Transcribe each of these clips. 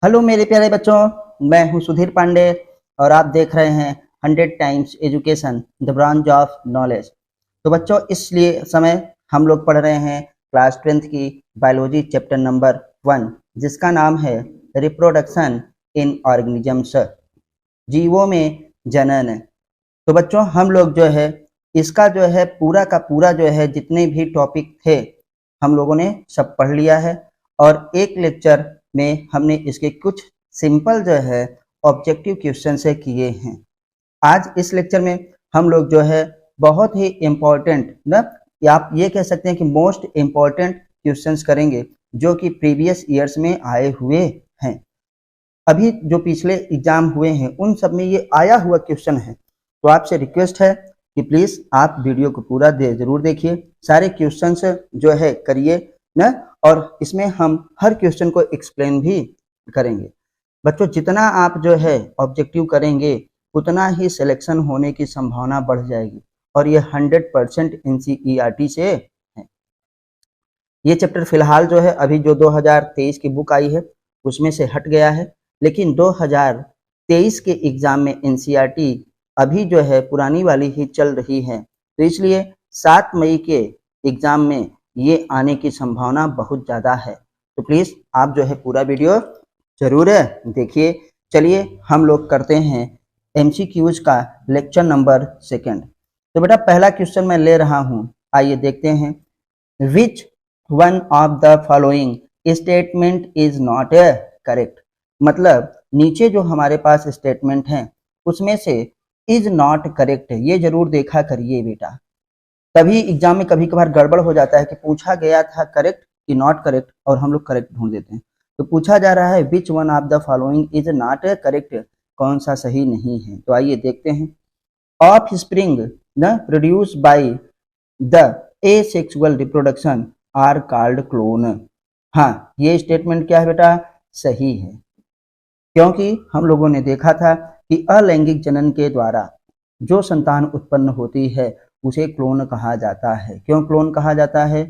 Hello मेरे प्यारे बच्चों, मैं हूं सुधीर पांडे और आप देख रहे हैं 100 times education the branch of knowledge. तो बच्चों, इसलिए समय हम लोग पढ़ रहे हैं क्लास 10th की बायोलॉजी चैप्टर नंबर 1, जिसका नाम है रिप्रोडक्शन इन ऑर्गेनिजम्स, जीवों में जनन। तो बच्चों, हम लोग जो है इसका जो है पूरा का पूरा जो है जितने भी टॉपिक थे हम लोगों ने सब पढ़ लिया है और एक लेक्चर में हमने इसके कुछ सिंपल जो है ऑब्जेक्टिव क्वेश्चन से किए हैं। आज इस लेक्चर में हम लोग जो है बहुत ही इम्पोर्टेंट ना, या आप ये कह सकते हैं कि मोस्ट इम्पोर्टेंट क्वेश्चंस करेंगे जो कि प्रीवियस ईयर्स में आए हुए हैं। अभी जो पिछले एग्जाम हुए हैं उन सब में ये आया हुआ क्वेश्चन है। तो आपसे रिक्वेस्ट है कि प्लीज आप वीडियो को पूरा जरूर देखिए, सारे क्वेश्चंस जो है करिए ना, और इसमें हम हर क्वेश्चन को एक्सप्लेन भी करेंगे। बच्चों, जितना आप जो है ऑब्जेक्टिव करेंगे उतना ही सिलेक्शन होने की संभावना बढ़ जाएगी और ये 100% NCERT से है। ये चैप्टर फिलहाल जो है अभी जो 2023 की बुक आई है उसमें से हट गया है, लेकिन 2023 के एग्जाम में NCERT अभी जो है पुरानी वाली ही चल रही है। तो इसलिए 7 मई के एग्जाम में ये आने की संभावना बहुत ज़्यादा है। तो प्लीज़ आप जो है पूरा वीडियो जरूर देखिए। चलिए हम लोग करते हैं MCQs का लेक्चर नंबर 2। तो बेटा पहला क्वेश्चन मैं ले रहा हूँ, आइए देखते हैं। Which one of the following statement is not correct. मतलब नीचे जो हमारे पास स्टेटमेंट है उसमें से इज नॉट करेक्ट ये जरूर देखा करिए बेटा। तभी एग्जाम में कभी कभार गड़बड़ हो जाता है कि पूछा गया था करेक्ट कि नॉट करेक्ट और हम लोग करेक्ट ढूंढ देते हैं। तो पूछा जा रहा है which one of the following is not correct, कौन सा सही नहीं है। तो आइए देखते हैं। ऑफ स्प्रिंग न produce by the asexual reproduction are called clone. हाँ, ये स्टेटमेंट क्या है बेटा, सही है, क्योंकि हम लोगों ने देखा था कि अलैंगिक जनन के द्वारा जो संतान उत्पन्न होती है उसे क्लोन कहा जाता है। क्यों क्लोन कहा जाता है?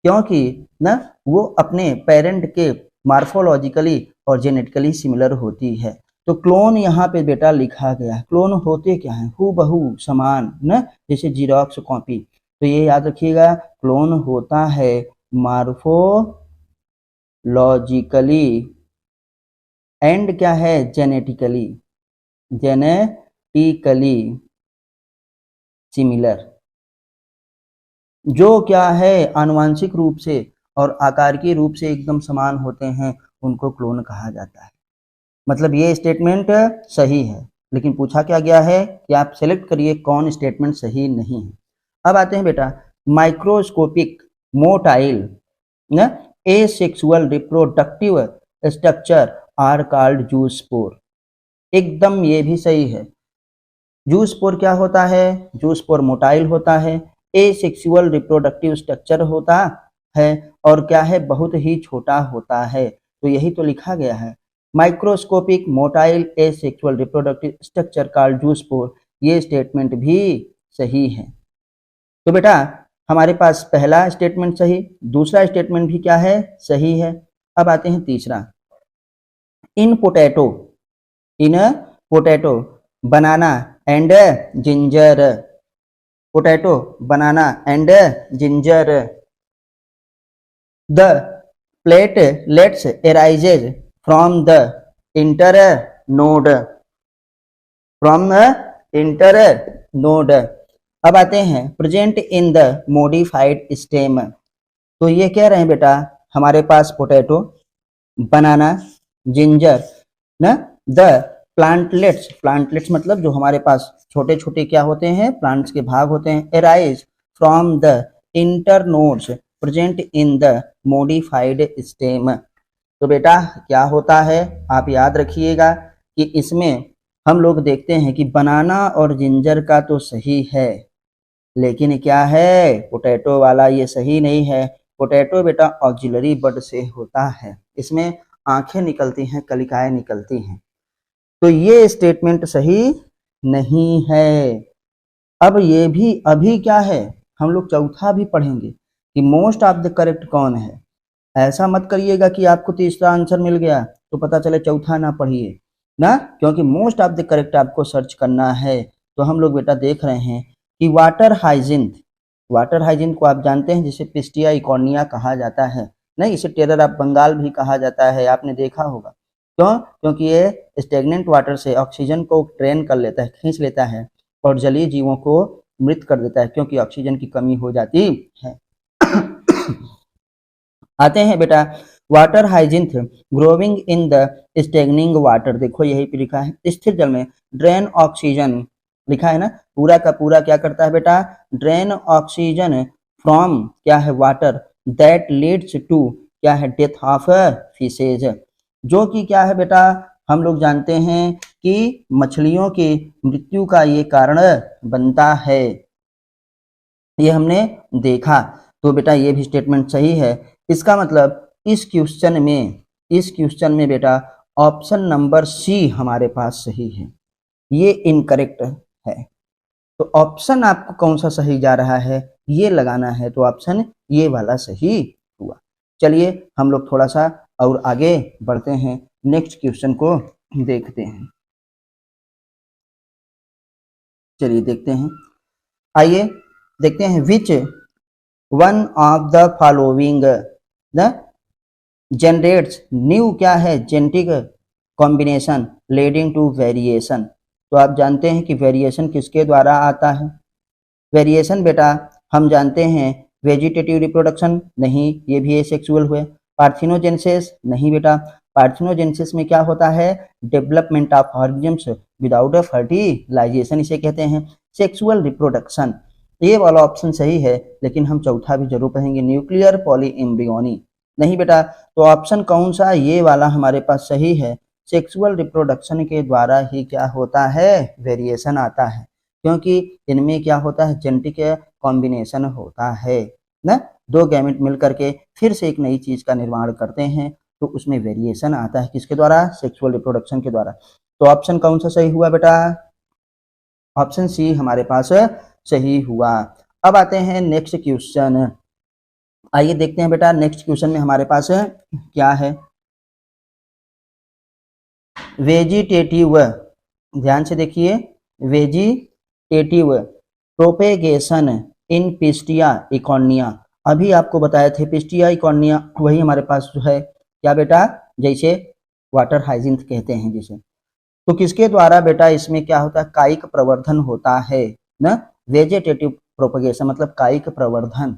क्योंकि ना वो अपने पेरेंट के मार्फोलॉजिकली और जेनेटिकली सिमिलर होती है। तो क्लोन यहाँ पे बेटा लिखा गया है। क्लोन होते क्या है? हूबहू समान ना, जैसे जीरोक्स कॉपी। तो ये याद रखिएगा, क्लोन होता है मार्फोलॉजिकली एंड क्या है, जेनेटिकली सिमिलर। जो क्या है आनुवांशिक रूप से और आकार के रूप से एकदम समान होते हैं उनको क्लोन कहा जाता है। मतलब ये स्टेटमेंट सही है, लेकिन पूछा क्या गया है कि आप सेलेक्ट करिए कौन स्टेटमेंट सही नहीं है। अब आते हैं बेटा, microscopic motile asexual reproductive structure are called zoospore. एकदम ये भी सही है। जूस्पोर क्या होता है? जूस्पोर मोटाइल होता है, एसेक्सुअल रिप्रोडक्टिव स्ट्रक्चर होता है और क्या है, बहुत ही छोटा होता है। तो यही तो लिखा गया है, microscopic motile asexual reproductive structure called zoospore. ये स्टेटमेंट भी सही है। तो बेटा हमारे पास पहला स्टेटमेंट सही, दूसरा स्टेटमेंट भी क्या है, सही है। अब आते हैं तीसरा। In potato banana and ginger. Potato banana and ginger, the platelets arises from the internode। अब आते हैं present in the modified stem. तो ये कह रहे हैं बेटा, हमारे पास पोटैटो बनाना जिंजर ना, द प्लांटलेट्स मतलब जो हमारे पास छोटे छोटे क्या होते हैं, प्लांट्स के भाग होते हैं, arise from the internodes present in the modified stem. तो बेटा क्या होता है, आप याद रखिएगा कि इसमें हम लोग देखते हैं कि बनाना और जिंजर का तो सही है, लेकिन क्या है, पोटैटो वाला ये सही नहीं है। पोटैटो बेटा ऑक्सिलरी बर्ड से होता है, इसमें आंखें निकलती हैं, कलिकाएं निकलती हैं। तो ये स्टेटमेंट सही नहीं है। अब ये भी अभी क्या है, हम लोग चौथा भी पढ़ेंगे कि मोस्ट ऑफ द करेक्ट कौन है। ऐसा मत करिएगा कि आपको तीसरा आंसर मिल गया तो पता चले चौथा ना पढ़िए ना, क्योंकि मोस्ट ऑफ द करेक्ट आपको सर्च करना है। तो हम लोग बेटा देख रहे हैं कि वाटर हाइजीन को आप जानते हैं जिसे पिस्टिया इकोनिया कहा जाता है, नहीं इसे टेरर ऑफ बंगाल भी कहा जाता है, आपने देखा होगा। क्यों? क्योंकि ये स्टेगनेंट वाटर से ऑक्सीजन को ड्रेन कर लेता है, खींच लेता है और जलीय जीवों को मृत कर देता है, क्योंकि ऑक्सीजन की कमी हो जाती है। आते हैं बेटा water hyacinth growing in the stagnant water, देखो यही पे लिखा है स्थिर जल में ड्रेन ऑक्सीजन, लिखा है ना, पूरा का पूरा क्या करता है बेटा, ड्रेन ऑक्सीजन फ्रॉम क्या है वाटर दैट लीड्स टू क्या है डेथ ऑफ फिशेज, जो कि क्या है बेटा हम लोग जानते हैं कि मछलियों की मृत्यु का ये कारण बनता है, ये हमने देखा। तो बेटा ये भी स्टेटमेंट सही है। इसका मतलब इस क्वेश्चन में बेटा ऑप्शन नंबर सी हमारे पास सही है, ये इनकरेक्ट है। तो ऑप्शन आपको कौन सा सही जा रहा है ये लगाना है, तो ऑप्शन ये वाला सही हुआ। चलिए हम लोग थोड़ा सा और आगे बढ़ते हैं, नेक्स्ट क्वेश्चन को देखते हैं। चलिए देखते हैं, आइए देखते हैं which one of the following the generates new क्या है genetic combination leading to variation. तो आप जानते हैं कि वेरिएशन किसके द्वारा आता है, वेरिएशन बेटा हम जानते हैं वेजिटेटिव रिप्रोडक्शन, नहीं ये भी एसेक्सुअल हुए। पार्थिनोजेनेसिस, नहीं बेटा, पार्थिनोजेनेसिस में क्या होता है, development of organisms without a fertilization, इसे कहते हैं सेक्सुअल रिप्रोडक्शन। ये वाला ऑप्शन सही है, लेकिन हम चौथा भी जरूर पढ़ेंगे न्यूक्लियर पॉलीएम्ब्रियोनी, नहीं बेटा। तो ऑप्शन कौन सा, ये वाला हमारे पास सही है, सेक्सुअल रिप्रोडक्शन के द्वारा ही क्या होता है, वेरिएशन आता है, क्योंकि इनमें क्या होता है जेनेटिक कॉम्बिनेशन होता है ना, दो गैमेट मिल करके फिर से एक नई चीज का निर्माण करते हैं, तो उसमें वेरिएशन आता है किसके द्वारा, सेक्सुअल रिप्रोडक्शन के द्वारा। तो ऑप्शन कौन सा सही हुआ बेटा, ऑप्शन सी हमारे पास सही हुआ। अब आते हैं नेक्स्ट क्वेश्चन, आइए देखते हैं बेटा नेक्स्ट क्वेश्चन में हमारे पास क्या है, वेजिटेटिव, ध्यान से देखिए, वेजिटेटिव प्रोपेगेशन इन पिस्टिया इकोनिया, अभी आपको बताए थे पिस्टिया इकोनिया वही हमारे पास जो है क्या बेटा, जैसे वाटर हाइजीन कहते हैं जिसे, तो किसके द्वारा बेटा इसमें क्या होता है, कायिक प्रवर्धन होता है ना, वेजिटेटिव प्रोपेगेशन मतलब कायिक प्रवर्धन,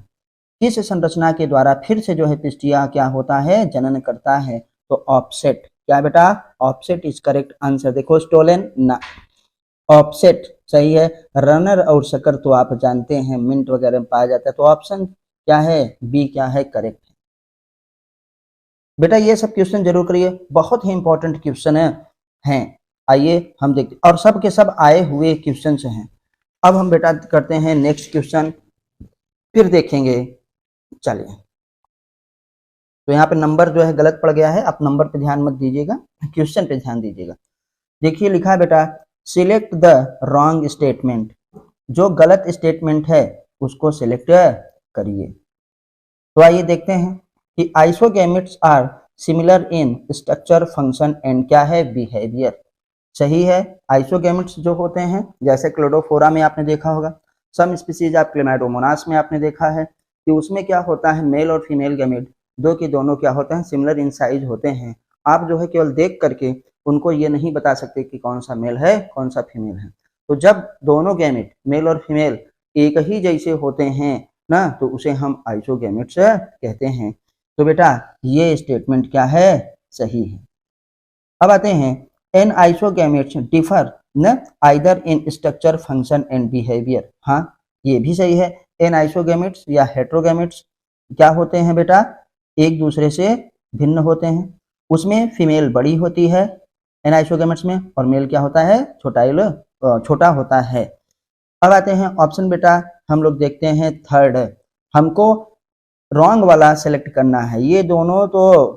किस संरचना के द्वारा फिर से जो है पिस्टिया क्या होता है, जनन करता है। तो ऑफसेट, क्या बेटा, ऑफसेट इज करेक्ट आंसर, देखो स्टोलन ना, ऑफसेट सही है। रनर और शकर तो आप जानते हैं मिंट वगैरह में पाया जाता है, तो ऑप्शन क्या है, बी क्या है, करेक्ट है बेटा। ये सब क्वेश्चन जरूर करिए, बहुत ही इंपॉर्टेंट क्वेश्चन है। आइए हम देखते, और सब के सब आए हुए क्वेश्चन हैं। अब हम बेटा करते हैं नेक्स्ट क्वेश्चन, फिर देखेंगे। चलिए, तो यहाँ पे नंबर जो है गलत पड़ गया है, आप नंबर पे ध्यान मत दीजिएगा, क्वेश्चन पे ध्यान दीजिएगा। देखिए लिखा है बेटा सिलेक्ट द रॉन्ग स्टेटमेंट, जो गलत स्टेटमेंट है उसको सिलेक्ट करिए। तो आइए देखते हैं कि isogametes are similar in structure function and क्या है, बिहेवियर, सही है। आइसोगैमेट्स जो होते हैं जैसे क्लोडोफोरा में आपने देखा होगा, सम स्पीसीज ऑफ क्लेमाइडोमोनास में आपने देखा है कि उसमें क्या होता है, मेल और फीमेल गैमेट दो के दोनों क्या होते हैं, सिमिलर इन साइज होते हैं। आप जो है केवल देख करके उनको ये नहीं बता सकते कि कौन सा मेल है कौन सा फीमेल है। तो जब दोनों गैमेट मेल और फीमेल एक ही जैसे होते हैं ना, तो उसे हम आइसोगैमेट्स कहते हैं। तो बेटा ये स्टेटमेंट क्या है, सही है। अब आते हैं एन आइसोगैमेट्स डिफर न either in structure function and behaviour, हाँ ये भी सही है। एन आइसोगैमेट्स या हेट्रोगैमेट्स क्या होते हैं बेटा, एक दूसरे से भिन्न होते हैं, उसमें फीमेल बड़ी होती है एन आइसोगैमेट्स में, और मेल क्या होता है, छोटा होता है। अब आते हैं ऑप्शन बेटा, हम लोग देखते हैं थर्ड, हमको रॉन्ग वाला सेलेक्ट करना है, ये दोनों तो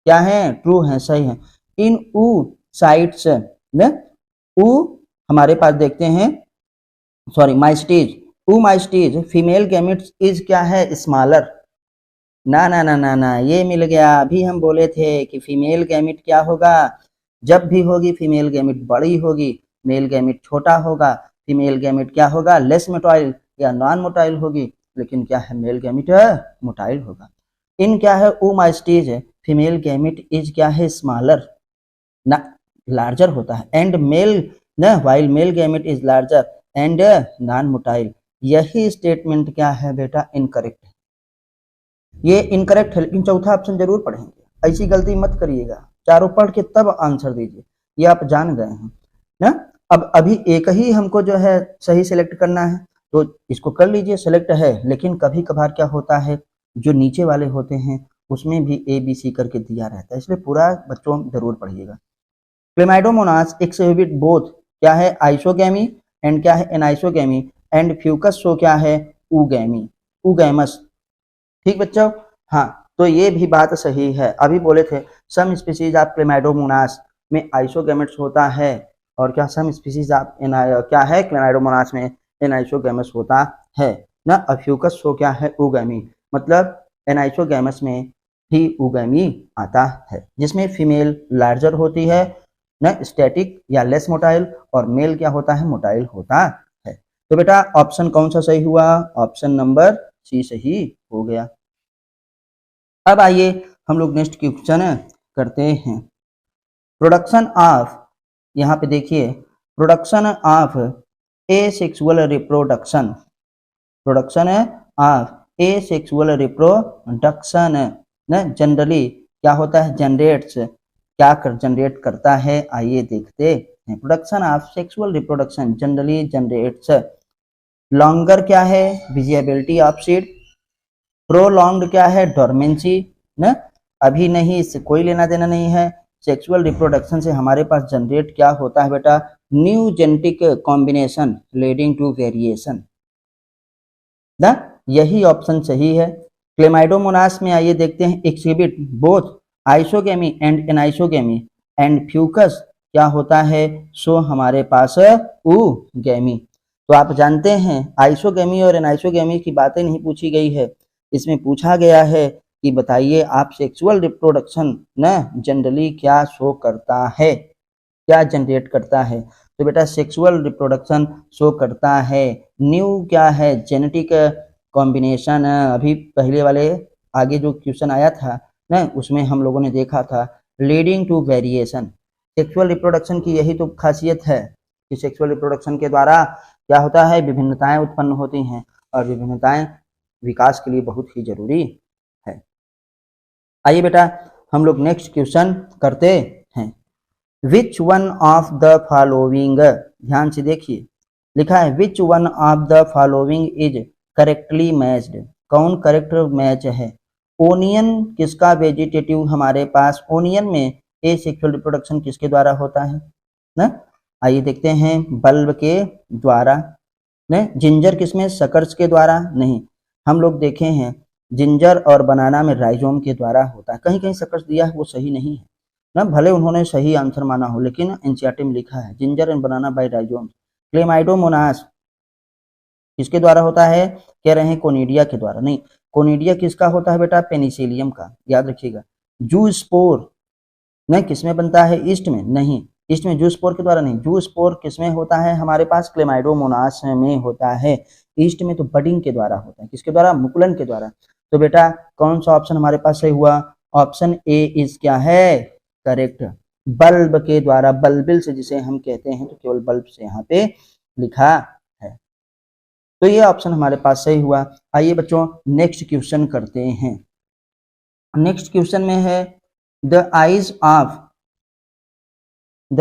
क्या है, ट्रू है, सही है। इन ऊ साइट्स में ऊ हमारे पास देखते हैं, सॉरी माइस्टीज, ऊ माइस्टीज फीमेल गैमेट्स इज क्या है, स्मॉलर, ना ना ना ना ना, ये मिल गया। अभी हम बोले थे कि फीमेल गैमिट क्या होगा, जब भी होगी फीमेल गैमिट बड़ी होगी, मेल गैमिट छोटा होगा। फीमेल गैमिट क्या होगा, लेस मोटाइल या नॉन मोटाइल होगी, लेकिन क्या है, मेल गैमिट मोटाइल होगा। इन क्या है, ओमाइस्टीज है, फीमेल गैमिट इज क्या है, स्मॉलर ना, लार्जर होता है, एंड मेल ना, while male gamete is larger and non motile. यही स्टेटमेंट क्या है बेटा, इनकरेक्ट है। ये इनकरेक्ट है, लेकिन चौथा ऑप्शन जरूर पढ़ेंगे, ऐसी गलती मत करिएगा, चारों पढ़ के तब आंसर दीजिए, ये आप जान गए हैं ना। अब अभी एक ही हमको जो है सही सिलेक्ट करना है, तो इसको कर लीजिए, सिलेक्ट है, लेकिन कभी कभार क्या होता है, जो नीचे वाले होते हैं उसमें भी ए बी सी करके दिया रहता है, इसलिए पूरा बच्चों जरूर पढ़िएगा। क्लेमाइडोमोनास एक्सहिबिट बोथ क्या है, आइसोगैमी एंड क्या है, एनाइसोगैमी एंड फ्यूकस शो क्या है, ऊगैमी, ऊगैमस। ठीक बच्चों, हाँ, तो ये भी बात सही है। अभी बोले थे सम स्पीसीज ऑफ क्लेमाइडोमोनास में आइसोगैमेट्स होता है, और क्या सम स्पीसीज ऑफ क्या है, क्लेमाइडोमोनास में एनाइसोगैमस होता है ना। अफ्यूकस शो क्या है, ऊगैमी, मतलब एनाइसोगैमस में ही ऊगैमी आता है, जिसमें फीमेल लार्जर होती है ना, स्टैटिक या लेस मोटाइल, और मेल क्या होता है, मोटाइल होता है। तो बेटा ऑप्शन कौन सा सही हुआ, ऑप्शन नंबर सी सही हो गया। अब आइए हम लोग नेक्स्ट क्वेश्चन करते हैं। प्रोडक्शन ऑफ, यहाँ पे देखिए, production of A sexual reproduction, production of A sexual reproduction न जनरली क्या होता है, जनरेट्स, क्या जनरेट करता है, आइए देखते हैं। Production of sexual reproduction generally generates longer क्या है, विजिबिलिटी ऑफ सीड, प्रोलॉन्ग्ड क्या है, डोरमेंसी न, अभी नहीं, इससे कोई लेना देना नहीं है। सेक्सुअल रिप्रोडक्शन से हमारे पास जनरेट क्या होता है बेटा, new genetic combination leading to variation ना, यही ऑप्शन सही है। क्लेमाइडोमोनास में आइए देखते हैं, exhibit both isogamy and anisogamy and Fucus क्या होता है, सो हमारे पास ऊगेमी। तो आप जानते हैं आइसोगेमी और एनाइसोगेमी की बातें नहीं पूछी गई है, इसमें पूछा गया है कि बताइए आप सेक्सुअल रिप्रोडक्शन ना जनरली क्या शो करता है, क्या जनरेट करता है। तो बेटा सेक्सुअल रिप्रोडक्शन शो करता है न्यू क्या है, जेनेटिक कॉम्बिनेशन। अभी पहले वाले आगे जो क्वेश्चन आया था ना, उसमें हम लोगों ने देखा था leading to variation. Sexual reproduction की यही तो खासियत है कि सेक्सुअल रिप्रोडक्शन के द्वारा क्या होता है, विभिन्नताएं उत्पन्न होती हैं, और विभिन्नताएं विकास के लिए बहुत ही जरूरी है। आइए बेटा हम लोग नेक्स्ट क्वेश्चन करते हैं। Which one of the following, ध्यान से देखिए, लिखा है which one of the following is correctly matched, कौन करेक्ट मैच है। ओनियन किसका वेजिटेटिव, हमारे पास ओनियन में ए सेक्सुअल रिप्रोडक्शन किसके द्वारा होता है ना, आइए देखते हैं, बल्ब के द्वारा ने, जिंजर किसमें, शकर्स के द्वारा नहीं, हम लोग देखे हैं जिंजर और बनाना में राइजोम के द्वारा होता है। कहीं कहीं शकर्स दिया है वो सही नहीं है ना, भले उन्होंने सही आंसर माना हो, लेकिन एनसीईआरटी में लिखा है ginger and banana by rhizome. Chlamydomonas किसके द्वारा होता है, कह रहे हैं कोनिडिया के द्वारा, नहीं, कोनिडिया किसका होता है बेटा, पेनिसिलियम का, याद रखिएगा। जू स्पोर नहीं, किसमें बनता है, ईस्ट में, नहीं, ईस्ट में जू स्पोर के द्वारा नहीं, जू स्पोर किसमें होता है, हमारे पास क्लेमाइडोमोनास में होता है। ईस्ट में तो बडिंग के द्वारा होता है, किसके द्वारा, मुकुलन के द्वारा। तो बेटा कौन सा ऑप्शन हमारे पास सही हुआ, ऑप्शन ए इज क्या है, करेक्ट, बल्ब के द्वारा, बल्बिल से जिसे हम कहते हैं, तो केवल बल्ब से यहाँ पे लिखा है, तो ये ऑप्शन हमारे पास सही हुआ। आइए बच्चों नेक्स्ट क्वेश्चन करते हैं। नेक्स्ट क्वेश्चन में है the eyes of, the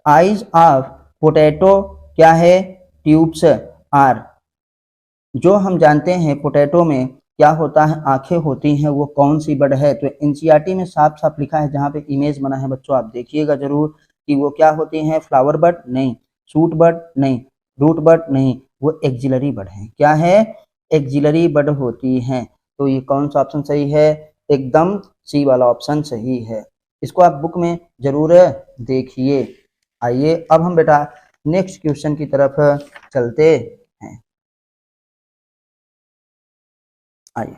eyes of potato क्या है, ट्यूब्स आर, जो हम जानते हैं पोटैटो में क्या होता है, आंखें होती हैं, वो कौन सी बर्ड है। तो एनसीईआरटी में साफ साफ लिखा है, जहाँ पे इमेज बना है बच्चों आप देखिएगा जरूर, कि वो क्या होती हैं, फ्लावर बर्ड नहीं, सूट बर्ड नहीं, रूट बर्ड नहीं, वो एक्जिलरी बर्ड है, क्या है, एक्जिलरी बर्ड होती हैं। तो ये कौन सा ऑप्शन सही है, एकदम सी वाला ऑप्शन सही है, इसको आप बुक में जरूर देखिए। आइए अब हम बेटा नेक्स्ट क्वेश्चन की तरफ चलते हैं। आइए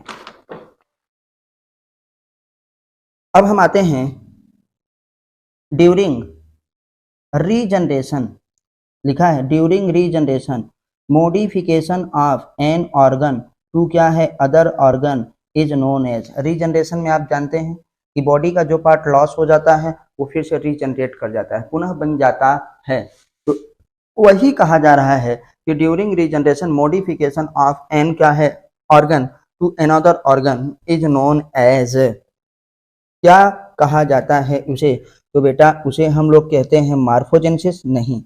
अब हम आते हैं ड्यूरिंग रीजनरेशन, लिखा है during regeneration modification of an organ to क्या है other organ is known as. Regeneration में आप जानते हैं कि बॉडी का जो पार्ट लॉस हो जाता है वो फिर से रीजनरेट कर जाता है, पुनः बन जाता है। तो वही कहा जा रहा है कि during regeneration modification of an क्या है organ to another organ is known as, क्या कहा जाता है उसे? तो बेटा उसे हम लोग कहते हैं मार्फोजेनेसिस नहीं,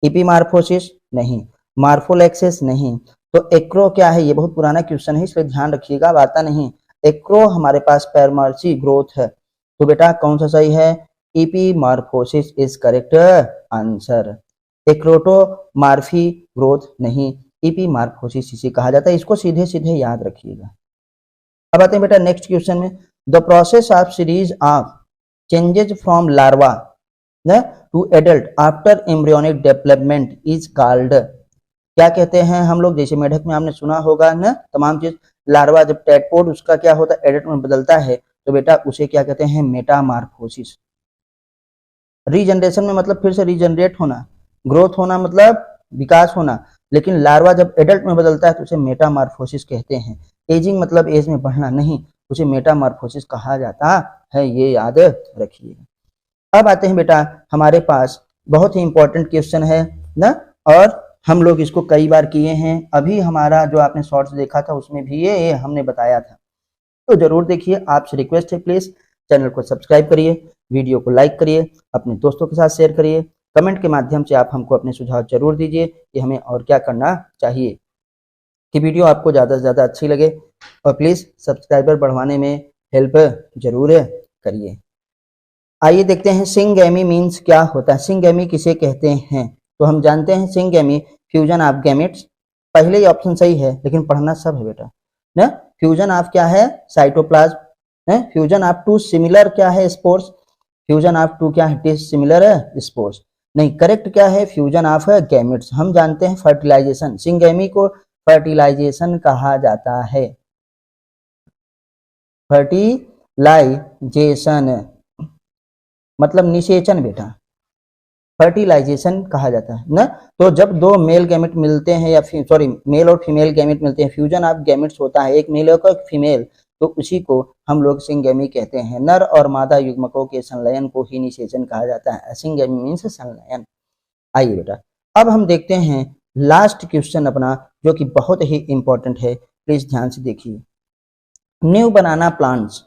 एपीमार्फोसिस नहीं, मार्फोलेक्सिस नहीं। तो एक्रो क्या है? ये बहुत पुराना क्वेश्चन है इसलिए ध्यान रखिएगा, अब आता नहीं। एक्रो हमारे पास पैरामर्सी ग्रोथ है, तो बेटा कौन सा सही है? एपीमार्फोसिस इज करेक्ट आंसर। एक्रोटोमार्फी ग्रोथ नहीं, एपीमार्फोसिस इसे कहा जाता है। इसको सीधे सीधे याद रखिएगा। अब आते हैं बेटा नेक्स्ट क्वेश्चन में। The process of series of changes from larva to adult after embryonic development is called, क्या कहते हैं हम लोग? जैसे मेढक में आपने सुना होगा ना तमाम चीज, लार्वा जब टेडपोड उसका क्या होता है एडल्ट में बदलता है, तो बेटा उसे क्या कहते हैं? मेटामार्फोसिस। रीजनरेशन में मतलब फिर से रीजनरेट होना, ग्रोथ होना मतलब विकास होना, लेकिन लार्वा जब एडल्ट में बदलता है तो उसे मेटामार्फोसिस कहते हैं। एजिंग मतलब एज में बढ़ना नहीं, उसे मेटामार्फोसिस कहा जाता है, ये याद रखिए। अब आते हैं बेटा हमारे पास बहुत ही इंपॉर्टेंट क्वेश्चन है ना, और हम लोग इसको कई बार किए हैं। अभी हमारा जो आपने शॉर्ट्स देखा था उसमें भी ये हमने बताया था, तो जरूर देखिए। आपसे रिक्वेस्ट है प्लीज चैनल को सब्सक्राइब करिए, वीडियो को लाइक करिए, अपने दोस्तों के साथ शेयर करिए, कमेंट के माध्यम से आप हमको अपने सुझाव जरूर दीजिए कि हमें और क्या करना चाहिए, कि वीडियो आपको ज़्यादा से ज़्यादा अच्छी लगे, और प्लीज़ सब्सक्राइबर बढ़वाने में हेल्प जरूर करिए। आइए देखते हैं सिंगैमी मीन्स क्या होता है, सिंगैमी किसे कहते हैं? तो हम जानते हैं सिंगैमी फ्यूजन ऑफ गैमेट्स, पहले ही ऑप्शन सही है लेकिन पढ़ना सब है बेटा ना। फ्यूजन ऑफ क्या है? Cytoplasm. Fusion of two similar क्या है? स्पोर्स। फ्यूजन ऑफ टू क्या है? Dissimilar spores. नहीं, करेक्ट क्या है? Fusion of gametes. हम जानते हैं फर्टिलाइजेशन, सिंगैमी को फर्टिलाइजेशन कहा जाता है, फर्टिलाइजेशन मतलब निषेचन बेटा, फर्टिलाइजेशन कहा जाता है ना। तो जब दो मेल गैमेट मिलते हैं या सॉरी मेल और फीमेल गैमेट मिलते हैं, फ्यूजन ऑफ गैमेट्स होता है, एक मेल और एक फीमेल, तो उसी को हम लोग सिंगैमी कहते हैं। नर और मादा युग्मकों के संलयन को ही निषेचन कहा जाता है, सिंगैमी मीन्स संलयन। आइए बेटा अब हम देखते हैं लास्ट क्वेश्चन अपना, जो कि बहुत ही इंपॉर्टेंट है, प्लीज ध्यान से देखिए। न्यू बनाना प्लांट्स,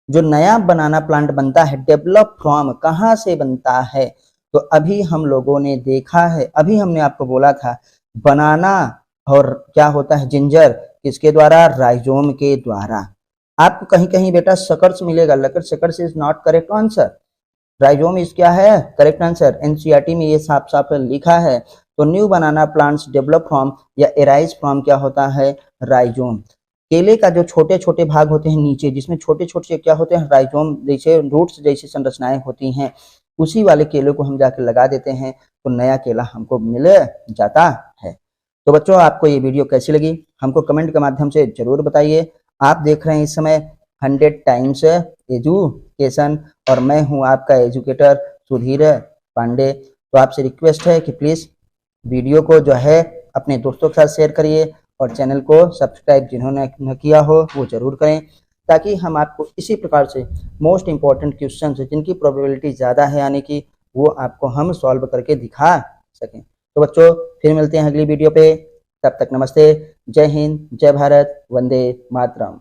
जो नया बनाना प्लांट बनता है, डेवलप फ्रॉम कहाँ से बनता है? तो अभी हम लोगों ने देखा है, अभी हमने आपको बोला था बनाना और क्या होता है जिंजर, किसके द्वारा? राइजोम के द्वारा। आपको कहीं कहीं बेटा सकर्स मिलेगा, लेकिन suckers is not correct answer, rhizome is क्या है? Correct answer. एनसीईआरटी में ये साफ साफ लिखा है। तो new banana plants develop from या एराइज फ्रॉम क्या होता है? राइजोम। केले का जो छोटे छोटे भाग होते हैं नीचे, जिसमें छोटे छोटे क्या होते हैं? राइजोम जैसे रूट्स जैसी संरचनाएं होती हैं, उसी वाले केले को हम जाकर लगा देते हैं तो नया केला हमको मिल जाता है। तो बच्चों आपको ये वीडियो कैसी लगी हमको कमेंट के माध्यम से जरूर बताइए। आप देख रहे हैं इस समय 100 टाइम्स एजुकेशन, और मैं हूं आपका एजुकेटर सुधीर पांडे। तो आपसे रिक्वेस्ट है कि प्लीज वीडियो को जो है अपने दोस्तों के साथ शेयर करिए, और चैनल को सब्सक्राइब जिन्होंने न किया हो वो जरूर करें, ताकि हम आपको इसी प्रकार से मोस्ट इंपॉर्टेंट क्वेश्चन जिनकी प्रोबेबिलिटी ज़्यादा है यानी कि वो आपको हम सॉल्व करके दिखा सकें। तो बच्चों फिर मिलते हैं अगली वीडियो पे, तब तक नमस्ते, जय हिंद, जय भारत, वंदे मातरम।